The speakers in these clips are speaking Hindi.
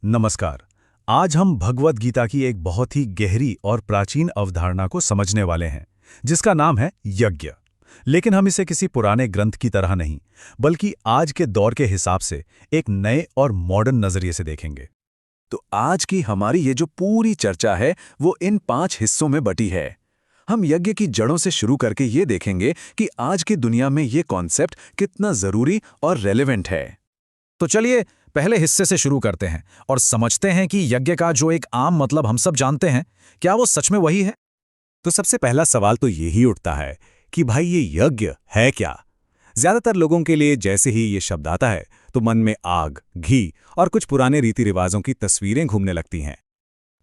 नमस्कार। आज हम भगवद गीता की एक बहुत ही गहरी और प्राचीन अवधारणा को समझने वाले हैं, जिसका नाम है यज्ञ। लेकिन हम इसे किसी पुराने ग्रंथ की तरह नहीं, बल्कि आज के दौर के हिसाब से एक नए और मॉडर्न नजरिए से देखेंगे। तो आज की हमारी ये जो पूरी चर्चा है वो इन 5 हिस्सों में बटी है। हम यज्ञ की जड़ों से शुरू करके ये देखेंगे कि आज की दुनिया में ये कॉन्सेप्ट कितना जरूरी और रेलेवेंट है। तो चलिए पहले हिस्से से शुरू करते हैं और समझते हैं कि यज्ञ का जो एक आम मतलब हम सब जानते हैं, क्या वो सच में वही है। तो सबसे पहला सवाल तो यही उठता है कि भाई ये यज्ञ है क्या। ज्यादातर लोगों के लिए जैसे ही ये शब्द आता है तो मन में आग, घी और कुछ पुराने रीति रिवाजों की तस्वीरें घूमने लगती हैं।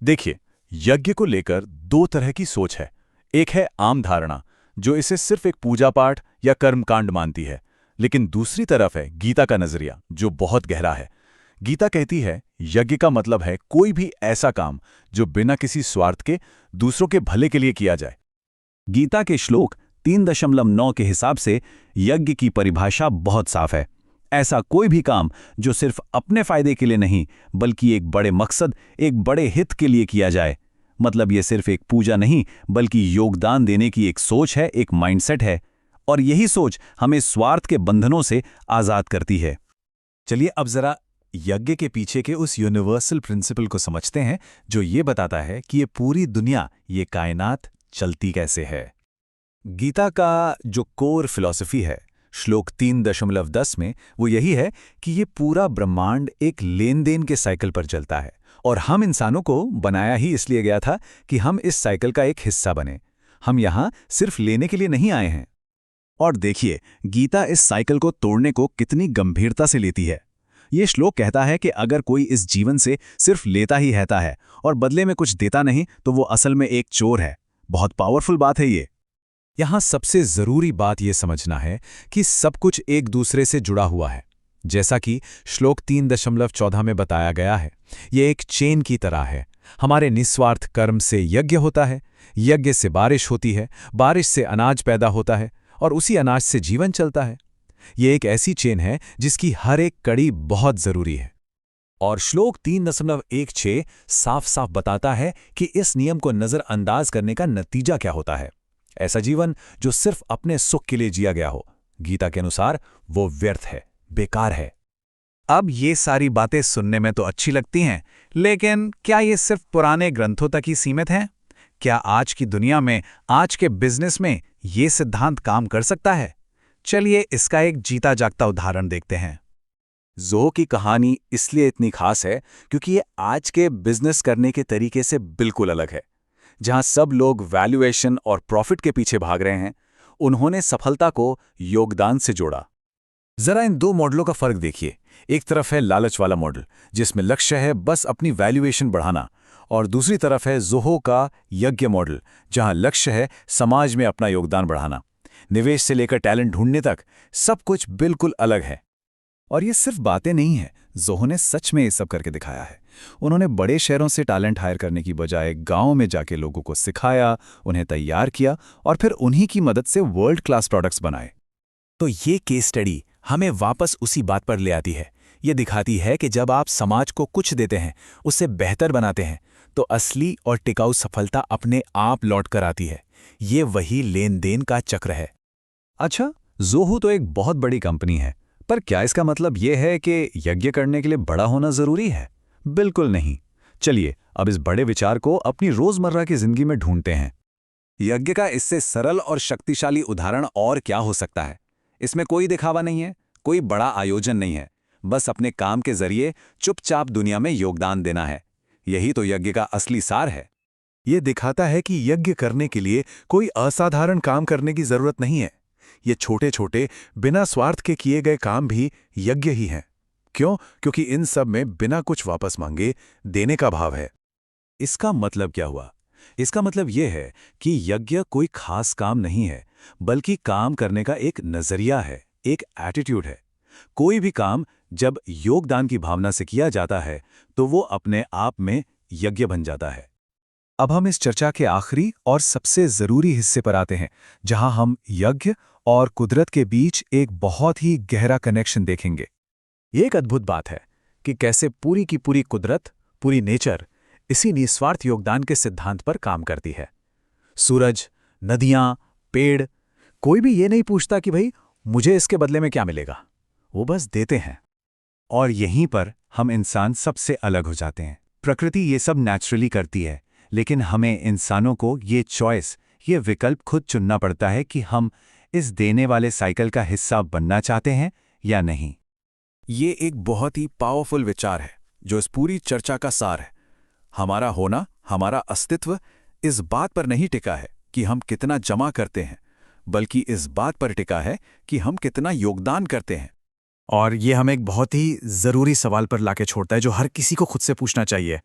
देखिए, यज्ञ को लेकर 2 तरह की सोच है। एक है आम धारणा, जो इसे सिर्फ एक पूजा पाठ या कर्मकांड मानती है, लेकिन दूसरी तरफ है गीता का नजरिया, जो बहुत गहरा है। गीता कहती है यज्ञ का मतलब है कोई भी ऐसा काम जो बिना किसी स्वार्थ के दूसरों के भले के लिए किया जाए। गीता के श्लोक 3.9 के हिसाब से यज्ञ की परिभाषा बहुत साफ है। ऐसा कोई भी काम जो सिर्फ अपने फायदे के लिए नहीं, बल्कि एक बड़े मकसद, एक बड़े हित के लिए किया जाए। मतलब ये सिर्फ एक पूजा नहीं, बल्कि योगदान देने की एक सोच है, एक माइंडसेट है। और यही सोच हमें स्वार्थ के बंधनों से आजाद करती है। चलिए अब जरा यज्ञ के पीछे के उस यूनिवर्सल प्रिंसिपल को समझते हैं, जो ये बताता है कि ये पूरी दुनिया, ये कायनात चलती कैसे है। गीता का जो कोर फिलॉसफी है, श्लोक 3.10 में, वो यही है कि ये पूरा ब्रह्मांड एक लेन देन के साइकिल पर चलता है और हम इंसानों को बनाया ही इसलिए गया था कि हम इस साइकिल का एक हिस्सा बने। हम यहाँ सिर्फ लेने के लिए नहीं आए हैं। और देखिए, गीता इस साइकिल को तोड़ने को कितनी गंभीरता से लेती है। ये श्लोक कहता है कि अगर कोई इस जीवन से सिर्फ लेता ही रहता है और बदले में कुछ देता नहीं, तो वो असल में एक चोर है। बहुत पावरफुल बात है ये। यहाँ सबसे जरूरी बात ये समझना है कि सब कुछ एक दूसरे से जुड़ा हुआ है। जैसा कि श्लोक 3.14 में बताया गया है, ये एक चेन की तरह है। हमारे निस्वार्थ कर्म से यज्ञ होता है, यज्ञ से बारिश होती है, बारिश से अनाज पैदा होता है और उसी अनाज से जीवन चलता है। ये एक ऐसी चेन है जिसकी हर एक कड़ी बहुत जरूरी है। और श्लोक 3.16 साफ साफ बताता है कि इस नियम को नजरअंदाज करने का नतीजा क्या होता है। ऐसा जीवन जो सिर्फ अपने सुख के लिए जिया गया हो, गीता के अनुसार वो व्यर्थ है, बेकार है। अब ये सारी बातें सुनने में तो अच्छी लगती हैं, लेकिन क्या ये सिर्फ पुराने ग्रंथों तक ही सीमित हैं? क्या आज की दुनिया में, आज के बिजनेस में ये सिद्धांत काम कर सकता है? चलिए इसका एक जीता जागता उदाहरण देखते हैं। ज़ोहो की कहानी इसलिए इतनी खास है क्योंकि ये आज के बिजनेस करने के तरीके से बिल्कुल अलग है। जहां सब लोग वैल्यूएशन और प्रॉफिट के पीछे भाग रहे हैं, उन्होंने सफलता को योगदान से जोड़ा। जरा इन 2 मॉडलों का फर्क देखिए। एक तरफ है लालच वाला मॉडल, जिसमें लक्ष्य है बस अपनी वैल्यूएशन बढ़ाना, और दूसरी तरफ है ज़ोहो का यज्ञ मॉडल, जहां लक्ष्य है समाज में अपना योगदान बढ़ाना। निवेश से लेकर टैलेंट ढूंढने तक सब कुछ बिल्कुल अलग है। और ये सिर्फ बातें नहीं हैं, ज़ोहो ने सच में ये सब करके दिखाया है। उन्होंने बड़े शहरों से टैलेंट हायर करने की बजाय गांव में जाके लोगों को सिखाया, उन्हें तैयार किया और फिर उन्हीं की मदद से वर्ल्ड क्लास प्रोडक्ट्स बनाए। तो ये केस स्टडी हमें वापस उसी बात पर ले आती है। ये दिखाती है कि जब आप समाज को कुछ देते हैं, उससे बेहतर बनाते हैं, तो असली और टिकाऊ सफलता अपने आप लौट कर आती है। ये वही लेन देन का चक्र है। अच्छा, ज़ोहो तो एक बहुत बड़ी कंपनी है, पर क्या इसका मतलब ये है कि यज्ञ करने के लिए बड़ा होना जरूरी है? बिल्कुल नहीं। चलिए अब इस बड़े विचार को अपनी रोजमर्रा की जिंदगी में ढूंढते हैं। यज्ञ का इससे सरल और शक्तिशाली उदाहरण और क्या हो सकता है? इसमें कोई दिखावा नहीं है, कोई बड़ा आयोजन नहीं है, बस अपने काम के जरिए चुपचाप दुनिया में योगदान देना है। यही तो यज्ञ का असली सार है। ये दिखाता है कि यज्ञ करने के लिए कोई असाधारण काम करने की जरूरत नहीं है। ये छोटे छोटे बिना स्वार्थ के किए गए काम भी यज्ञ ही हैं। क्यों? क्योंकि इन सब में बिना कुछ वापस मांगे देने का भाव है। इसका मतलब क्या हुआ? इसका मतलब यह है कि यज्ञ कोई खास काम नहीं है, बल्कि काम करने का एक नजरिया है, एक एटीट्यूड है। कोई भी काम जब योगदान की भावना से किया जाता है, तो वो अपने आप में यज्ञ बन जाता है। अब हम इस चर्चा के आखिरी और सबसे जरूरी हिस्से पर आते हैं, जहां हम यज्ञ और कुदरत के बीच एक बहुत ही गहरा कनेक्शन देखेंगे। ये एक अद्भुत बात है कि कैसे पूरी की पूरी कुदरत, पूरी नेचर इसी निस्वार्थ योगदान के सिद्धांत पर काम करती है। सूरज, नदियां, पेड़, कोई भी ये नहीं पूछता कि भाई मुझे इसके बदले में क्या मिलेगा, वो बस देते हैं। और यहीं पर हम इंसान सबसे अलग हो जाते हैं। प्रकृति ये सब नेचुरली करती है, लेकिन हमें इंसानों को ये चॉइस, ये विकल्प खुद चुनना पड़ता है कि हम इस देने वाले साइकिल का हिस्सा बनना चाहते हैं या नहीं। ये एक बहुत ही पावरफुल विचार है जो इस पूरी चर्चा का सार है। हमारा होना, हमारा अस्तित्व इस बात पर नहीं टिका है कि हम कितना जमा करते हैं, बल्कि इस बात पर टिका है कि हम कितना योगदान करते हैं। और ये हमें एक बहुत ही ज़रूरी सवाल पर लाके छोड़ता है जो हर किसी को खुद से पूछना चाहिए।